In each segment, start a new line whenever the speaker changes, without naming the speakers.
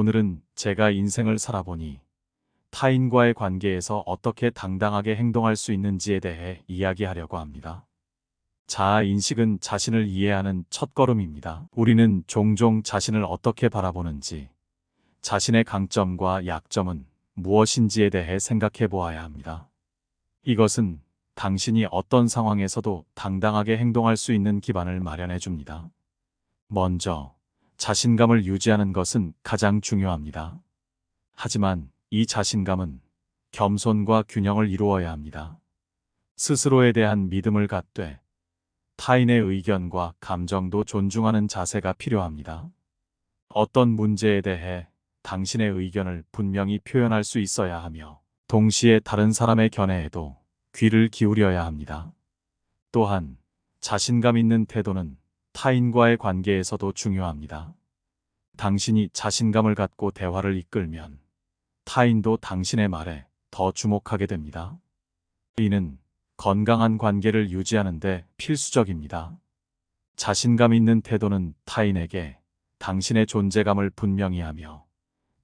오늘은 제가 인생을 살아보니 타인과의 관계에서 어떻게 당당하게 행동할 수 있는지에 대해 이야기하려고 합니다. 자아 인식은 자신을 이해하는 첫걸음입니다. 우리는 종종 자신을 어떻게 바라보는지, 자신의 강점과 약점은 무엇인지에 대해 생각해 보아야 합니다. 이것은 당신이 어떤 상황에서도 당당하게 행동할 수 있는 기반을 마련해 줍니다. 먼저, 자신감을 유지하는 것은 가장 중요합니다. 하지만 이 자신감은 겸손과 균형을 이루어야 합니다. 스스로에 대한 믿음을 갖되 타인의 의견과 감정도 존중하는 자세가 필요합니다. 어떤 문제에 대해 당신의 의견을 분명히 표현할 수 있어야 하며 동시에 다른 사람의 견해에도 귀를 기울여야 합니다. 또한 자신감 있는 태도는 타인과의 관계에서도 중요합니다. 당신이 자신감을 갖고 대화를 이끌면 타인도 당신의 말에 더 주목하게 됩니다. 이는 건강한 관계를 유지하는 데 필수적입니다. 자신감 있는 태도는 타인에게 당신의 존재감을 분명히 하며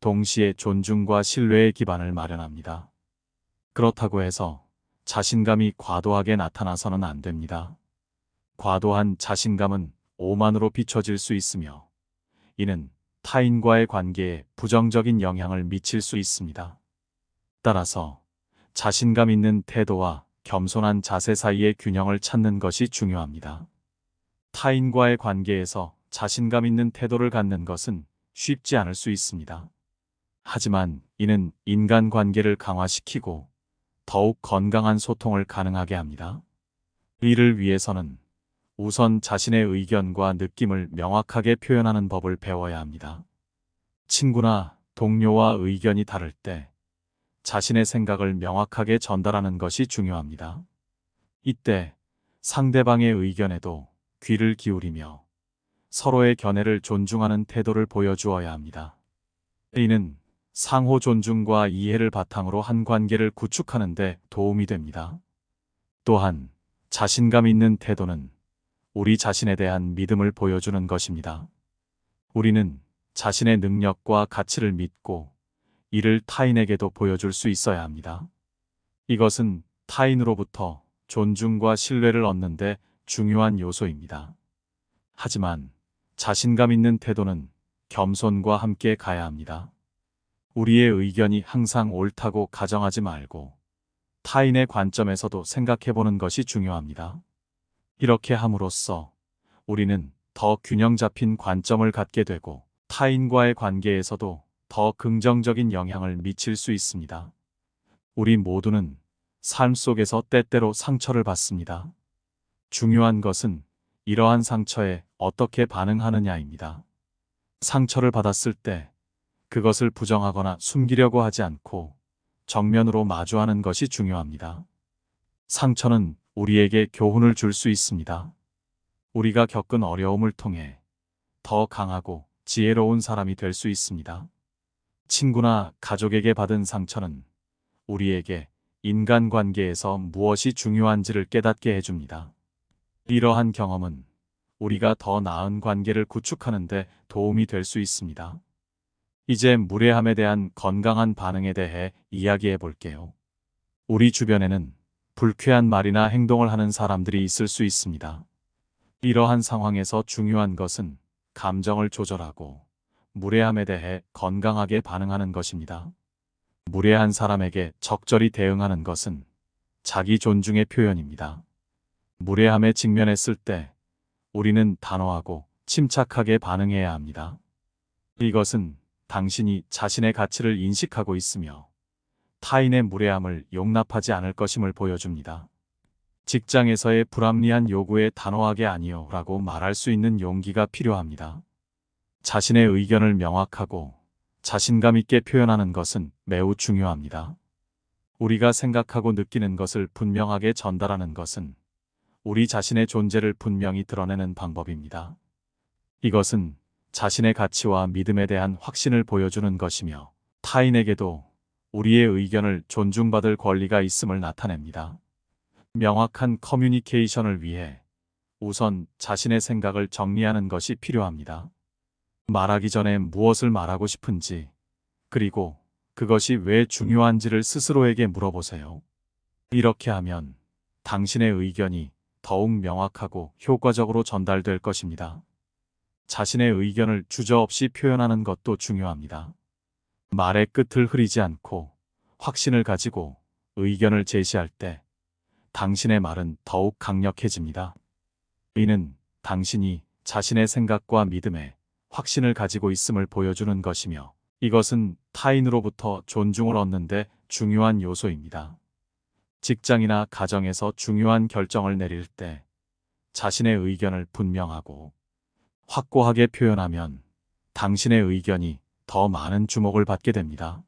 동시에 존중과 신뢰의 기반을 마련합니다. 그렇다고 해서 자신감이 과도하게 나타나서는 안 됩니다. 과도한 자신감은 오만으로 비춰질 수 있으며 이는 타인과의 관계에 부정적인 영향을 미칠 수 있습니다. 따라서 자신감 있는 태도와 겸손한 자세 사이의 균형을 찾는 것이 중요합니다. 타인과의 관계에서 자신감 있는 태도를 갖는 것은 쉽지 않을 수 있습니다. 하지만 이는 인간관계를 강화시키고 더욱 건강한 소통을 가능하게 합니다. 이를 위해서는 우선 자신의 의견과 느낌을 명확하게 표현하는 법을 배워야 합니다. 친구나 동료와 의견이 다를 때 자신의 생각을 명확하게 전달하는 것이 중요합니다. 이때 상대방의 의견에도 귀를 기울이며 서로의 견해를 존중하는 태도를 보여주어야 합니다. 이는 상호 존중과 이해를 바탕으로 한 관계를 구축하는 데 도움이 됩니다. 또한 자신감 있는 태도는 우리 자신에 대한 믿음을 보여주는 것입니다. 우리는 자신의 능력과 가치를 믿고 이를 타인에게도 보여줄 수 있어야 합니다. 이것은 타인으로부터 존중과 신뢰를 얻는 데 중요한 요소입니다. 하지만 자신감 있는 태도는 겸손과 함께 가야 합니다. 우리의 의견이 항상 옳다고 가정하지 말고 타인의 관점에서도 생각해보는 것이 중요합니다. 이렇게 함으로써 우리는 더 균형 잡힌 관점을 갖게 되고 타인과의 관계에서도 더 긍정적인 영향을 미칠 수 있습니다. 우리 모두는 삶 속에서 때때로 상처를 받습니다. 중요한 것은 이러한 상처에 어떻게 반응하느냐입니다. 상처를 받았을 때 그것을 부정하거나 숨기려고 하지 않고 정면으로 마주하는 것이 중요합니다. 상처는 우리에게 교훈을 줄 수 있습니다. 우리가 겪은 어려움을 통해 더 강하고 지혜로운 사람이 될 수 있습니다. 친구나 가족에게 받은 상처는 우리에게 인간관계에서 무엇이 중요한지를 깨닫게 해줍니다. 이러한 경험은 우리가 더 나은 관계를 구축하는 데 도움이 될 수 있습니다. 이제 무례함에 대한 건강한 반응에 대해 이야기해 볼게요. 우리 주변에는 불쾌한 말이나 행동을 하는 사람들이 있을 수 있습니다. 이러한 상황에서 중요한 것은 감정을 조절하고 무례함에 대해 건강하게 반응하는 것입니다. 무례한 사람에게 적절히 대응하는 것은 자기 존중의 표현입니다. 무례함에 직면했을 때 우리는 단호하고 침착하게 반응해야 합니다. 이것은 당신이 자신의 가치를 인식하고 있으며 타인의 무례함을 용납하지 않을 것임을 보여줍니다. 직장에서의 불합리한 요구에 단호하게 아니요 라고 말할 수 있는 용기가 필요합니다. 자신의 의견을 명확하고 자신감 있게 표현하는 것은 매우 중요합니다. 우리가 생각하고 느끼는 것을 분명하게 전달하는 것은 우리 자신의 존재를 분명히 드러내는 방법입니다. 이것은 자신의 가치와 믿음에 대한 확신을 보여주는 것이며 타인에게도 우리의 의견을 존중받을 권리가 있음을 나타냅니다. 명확한 커뮤니케이션을 위해 우선 자신의 생각을 정리하는 것이 필요합니다. 말하기 전에 무엇을 말하고 싶은지, 그리고 그것이 왜 중요한지를 스스로에게 물어보세요. 이렇게 하면 당신의 의견이 더욱 명확하고 효과적으로 전달될 것입니다. 자신의 의견을 주저없이 표현하는 것도 중요합니다. 말의 끝을 흐리지 않고 확신을 가지고 의견을 제시할 때 당신의 말은 더욱 강력해집니다. 이는 당신이 자신의 생각과 믿음에 확신을 가지고 있음을 보여주는 것이며, 이것은 타인으로부터 존중을 얻는데 중요한 요소입니다. 직장이나 가정에서 중요한 결정을 내릴 때 자신의 의견을 분명하고 확고하게 표현하면 당신의 의견이 더 많은 주목을 받게 됩니다.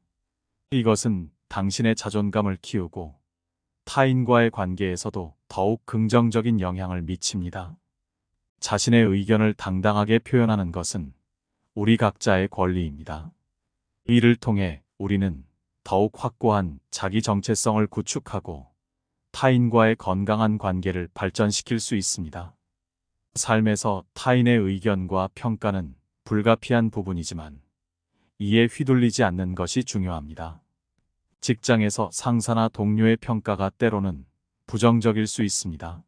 이것은 당신의 자존감을 키우고 타인과의 관계에서도 더욱 긍정적인 영향을 미칩니다. 자신의 의견을 당당하게 표현하는 것은 우리 각자의 권리입니다. 이를 통해 우리는 더욱 확고한 자기 정체성을 구축하고 타인과의 건강한 관계를 발전시킬 수 있습니다. 삶에서 타인의 의견과 평가는 불가피한 부분이지만 이에 휘둘리지 않는 것이 중요합니다. 직장에서 상사나 동료의 평가가 때로는 부정적일 수 있습니다.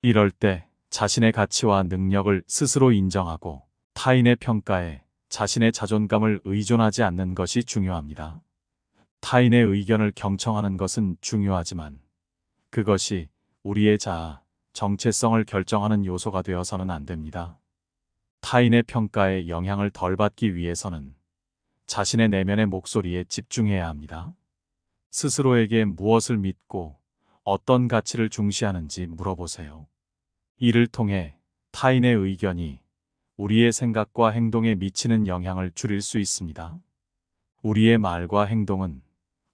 이럴 때 자신의 가치와 능력을 스스로 인정하고 타인의 평가에 자신의 자존감을 의존하지 않는 것이 중요합니다. 타인의 의견을 경청하는 것은 중요하지만 그것이 우리의 자아, 정체성을 결정하는 요소가 되어서는 안 됩니다. 타인의 평가에 영향을 덜 받기 위해서는 자신의 내면의 목소리에 집중해야 합니다. 스스로에게 무엇을 믿고 어떤 가치를 중시하는지 물어보세요. 이를 통해 타인의 의견이 우리의 생각과 행동에 미치는 영향을 줄일 수 있습니다. 우리의 말과 행동은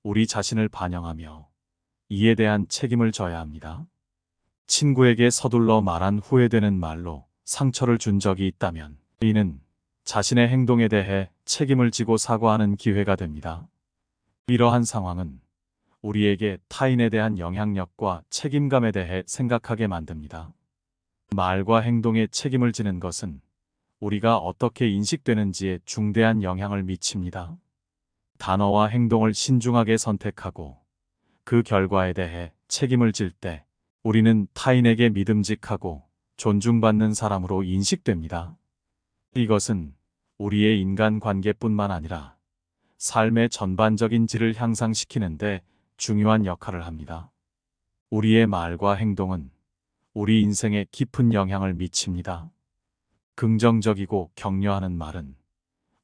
우리 자신을 반영하며 이에 대한 책임을 져야 합니다. 친구에게 서둘러 말한 후회되는 말로 상처를 준 적이 있다면 이는 자신의 행동에 대해 책임을 지고 사과하는 기회가 됩니다. 이러한 상황은 우리에게 타인에 대한 영향력과 책임감에 대해 생각하게 만듭니다. 말과 행동에 책임을 지는 것은 우리가 어떻게 인식되는지에 중대한 영향을 미칩니다. 단어와 행동을 신중하게 선택하고 그 결과에 대해 책임을 질 때 우리는 타인에게 믿음직하고 존중받는 사람으로 인식됩니다. 이것은 우리의 인간관계뿐만 아니라 삶의 전반적인 질을 향상시키는데 중요한 역할을 합니다. 우리의 말과 행동은 우리 인생에 깊은 영향을 미칩니다. 긍정적이고 격려하는 말은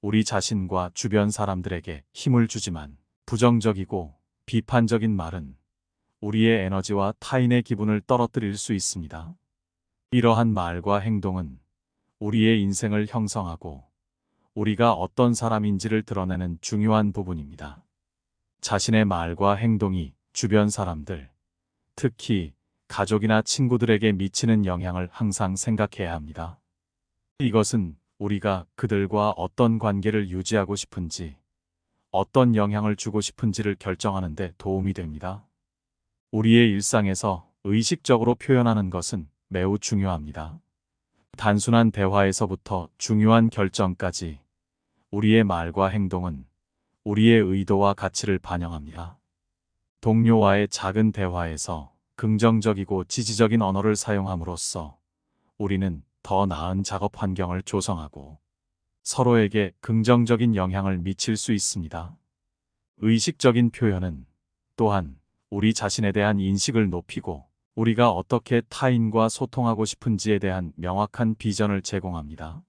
우리 자신과 주변 사람들에게 힘을 주지만 부정적이고 비판적인 말은 우리의 에너지와 타인의 기분을 떨어뜨릴 수 있습니다. 이러한 말과 행동은 우리의 인생을 형성하고 우리가 어떤 사람인지를 드러내는 중요한 부분입니다. 자신의 말과 행동이 주변 사람들, 특히 가족이나 친구들에게 미치는 영향을 항상 생각해야 합니다. 이것은 우리가 그들과 어떤 관계를 유지하고 싶은지, 어떤 영향을 주고 싶은지를 결정하는 데 도움이 됩니다. 우리의 일상에서 의식적으로 표현하는 것은 매우 중요합니다. 단순한 대화에서부터 중요한 결정까지 우리의 말과 행동은 우리의 의도와 가치를 반영합니다. 동료와의 작은 대화에서 긍정적이고 지지적인 언어를 사용함으로써 우리는 더 나은 작업 환경을 조성하고 서로에게 긍정적인 영향을 미칠 수 있습니다. 의식적인 표현은 또한 우리 자신에 대한 인식을 높이고 우리가 어떻게 타인과 소통하고 싶은지에 대한 명확한 비전을 제공합니다.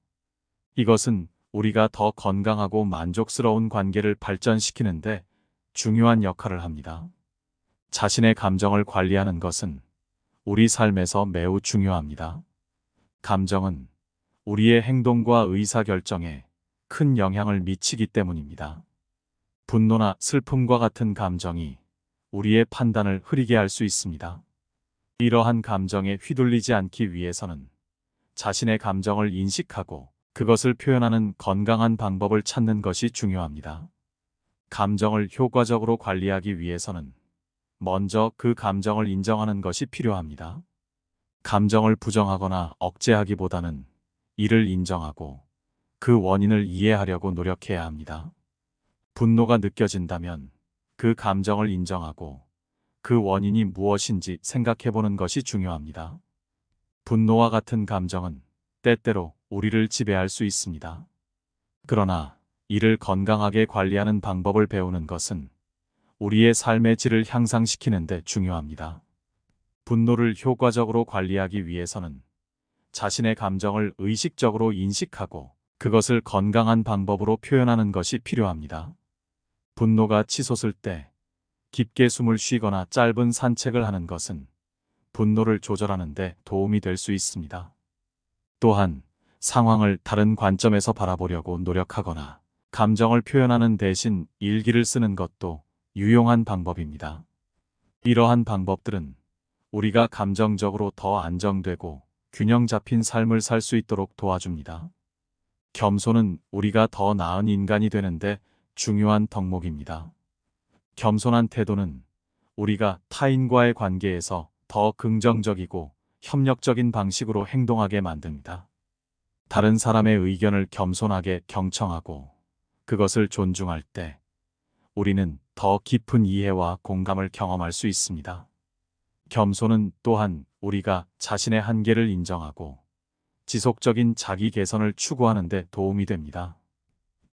이것은 우리가 더 건강하고 만족스러운 관계를 발전시키는데 중요한 역할을 합니다. 자신의 감정을 관리하는 것은 우리 삶에서 매우 중요합니다. 감정은 우리의 행동과 의사결정에 큰 영향을 미치기 때문입니다. 분노나 슬픔과 같은 감정이 우리의 판단을 흐리게 할 수 있습니다. 이러한 감정에 휘둘리지 않기 위해서는 자신의 감정을 인식하고 그것을 표현하는 건강한 방법을 찾는 것이 중요합니다. 감정을 효과적으로 관리하기 위해서는 먼저 그 감정을 인정하는 것이 필요합니다. 감정을 부정하거나 억제하기보다는 이를 인정하고 그 원인을 이해하려고 노력해야 합니다. 분노가 느껴진다면 그 감정을 인정하고 그 원인이 무엇인지 생각해보는 것이 중요합니다. 분노와 같은 감정은 때때로 우리를 지배할 수 있습니다. 그러나 이를 건강하게 관리하는 방법을 배우는 것은 우리의 삶의 질을 향상시키는 데 중요합니다. 분노를 효과적으로 관리하기 위해서는 자신의 감정을 의식적으로 인식하고 그것을 건강한 방법으로 표현하는 것이 필요합니다. 분노가 치솟을 때 깊게 숨을 쉬거나 짧은 산책을 하는 것은 분노를 조절하는 데 도움이 될 수 있습니다. 또한 상황을 다른 관점에서 바라보려고 노력하거나 감정을 표현하는 대신 일기를 쓰는 것도 유용한 방법입니다. 이러한 방법들은 우리가 감정적으로 더 안정되고 균형 잡힌 삶을 살 수 있도록 도와줍니다. 겸손은 우리가 더 나은 인간이 되는데 중요한 덕목입니다. 겸손한 태도는 우리가 타인과의 관계에서 더 긍정적이고 협력적인 방식으로 행동하게 만듭니다. 다른 사람의 의견을 겸손하게 경청하고 그것을 존중할 때 우리는 더 깊은 이해와 공감을 경험할 수 있습니다. 겸손은 또한 우리가 자신의 한계를 인정하고 지속적인 자기 개선을 추구하는 데 도움이 됩니다.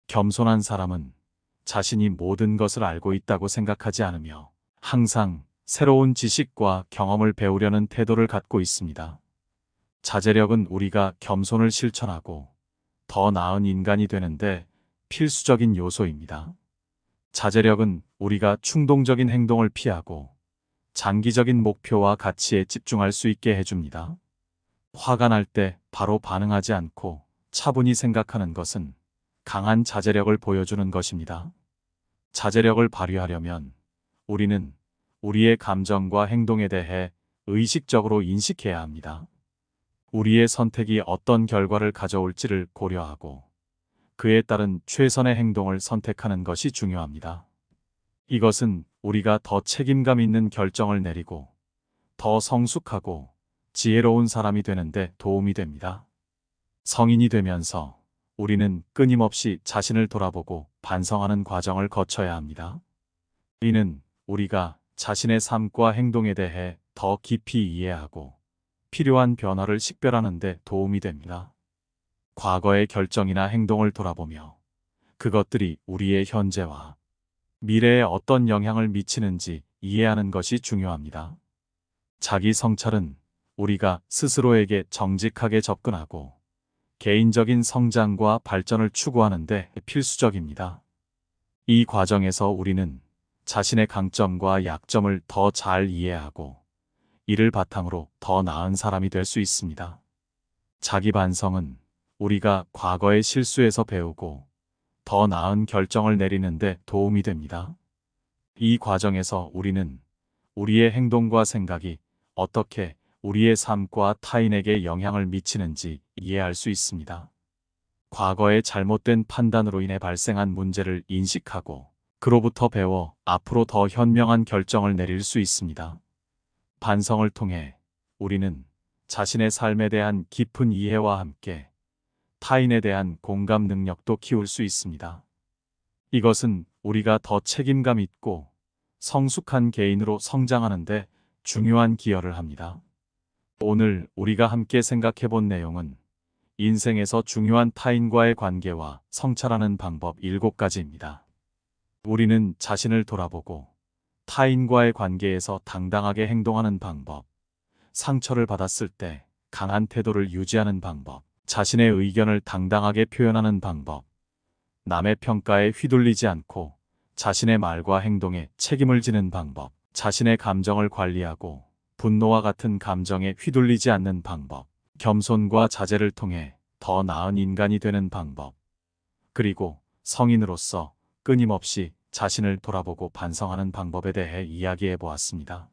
겸손한 사람은 자신이 모든 것을 알고 있다고 생각하지 않으며 항상 새로운 지식과 경험을 배우려는 태도를 갖고 있습니다. 자제력은 우리가 겸손을 실천하고 더 나은 인간이 되는데 필수적인 요소입니다. 자제력은 우리가 충동적인 행동을 피하고 장기적인 목표와 가치에 집중할 수 있게 해줍니다. 화가 날 때 바로 반응하지 않고 차분히 생각하는 것은 강한 자제력을 보여주는 것입니다. 자제력을 발휘하려면 우리는 우리의 감정과 행동에 대해 의식적으로 인식해야 합니다. 우리의 선택이 어떤 결과를 가져올지를 고려하고 그에 따른 최선의 행동을 선택하는 것이 중요합니다. 이것은 우리가 더 책임감 있는 결정을 내리고 더 성숙하고 지혜로운 사람이 되는데 도움이 됩니다. 성인이 되면서 우리는 끊임없이 자신을 돌아보고 반성하는 과정을 거쳐야 합니다. 이는 우리가 자신의 삶과 행동에 대해 더 깊이 이해하고 필요한 변화를 식별하는 데 도움이 됩니다. 과거의 결정이나 행동을 돌아보며 그것들이 우리의 현재와 미래에 어떤 영향을 미치는지 이해하는 것이 중요합니다. 자기 성찰은 우리가 스스로에게 정직하게 접근하고 개인적인 성장과 발전을 추구하는 데 필수적입니다. 이 과정에서 우리는 자신의 강점과 약점을 더 잘 이해하고 이를 바탕으로 더 나은 사람이 될 수 있습니다. 자기 반성은 우리가 과거의 실수에서 배우고 더 나은 결정을 내리는 데 도움이 됩니다. 이 과정에서 우리는 우리의 행동과 생각이 어떻게 우리의 삶과 타인에게 영향을 미치는지 이해할 수 있습니다. 과거의 잘못된 판단으로 인해 발생한 문제를 인식하고 그로부터 배워 앞으로 더 현명한 결정을 내릴 수 있습니다. 반성을 통해 우리는 자신의 삶에 대한 깊은 이해와 함께 타인에 대한 공감 능력도 키울 수 있습니다. 이것은 우리가 더 책임감 있고 성숙한 개인으로 성장하는 데 중요한 기여를 합니다. 오늘 우리가 함께 생각해 본 내용은 인생에서 중요한 타인과의 관계와 성찰하는 방법 7가지입니다. 우리는 자신을 돌아보고 타인과의 관계에서 당당하게 행동하는 방법, 상처를 받았을 때 강한 태도를 유지하는 방법, 자신의 의견을 당당하게 표현하는 방법, 남의 평가에 휘둘리지 않고 자신의 말과 행동에 책임을 지는 방법, 자신의 감정을 관리하고 분노와 같은 감정에 휘둘리지 않는 방법, 겸손과 자제를 통해 더 나은 인간이 되는 방법, 그리고 성인으로서 끊임없이 자신을 돌아보고 반성하는 방법에 대해 이야기해 보았습니다.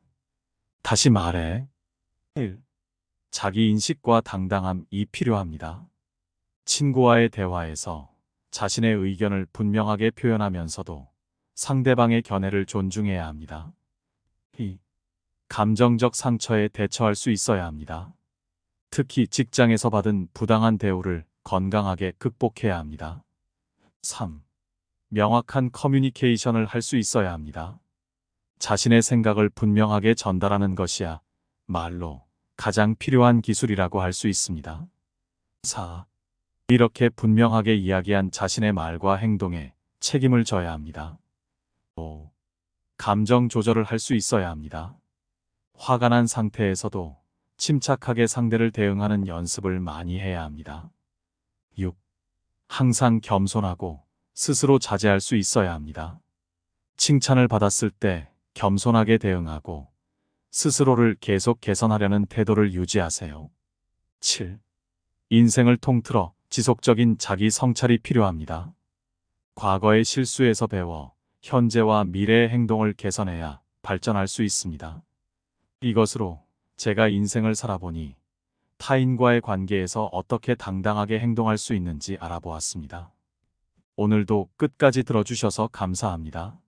다시 말해, 1. 자기 인식과 당당함이 필요합니다. 친구와의 대화에서 자신의 의견을 분명하게 표현하면서도 상대방의 견해를 존중해야 합니다. 2. 감정적 상처에 대처할 수 있어야 합니다. 특히 직장에서 받은 부당한 대우를 건강하게 극복해야 합니다. 3. 명확한 커뮤니케이션을 할 수 있어야 합니다. 자신의 생각을 분명하게 전달하는 것이야 말로 가장 필요한 기술이라고 할 수 있습니다. 4. 이렇게 분명하게 이야기한 자신의 말과 행동에 책임을 져야 합니다. 5. 감정 조절을 할 수 있어야 합니다. 화가 난 상태에서도 침착하게 상대를 대응하는 연습을 많이 해야 합니다. 6. 항상 겸손하고 스스로 자제할 수 있어야 합니다. 칭찬을 받았을 때 겸손하게 대응하고 스스로를 계속 개선하려는 태도를 유지하세요. 7. 인생을 통틀어 지속적인 자기 성찰이 필요합니다. 과거의 실수에서 배워 현재와 미래의 행동을 개선해야 발전할 수 있습니다. 이것으로 제가 인생을 살아보니 타인과의 관계에서 어떻게 당당하게 행동할 수 있는지 알아보았습니다. 오늘도 끝까지 들어주셔서 감사합니다.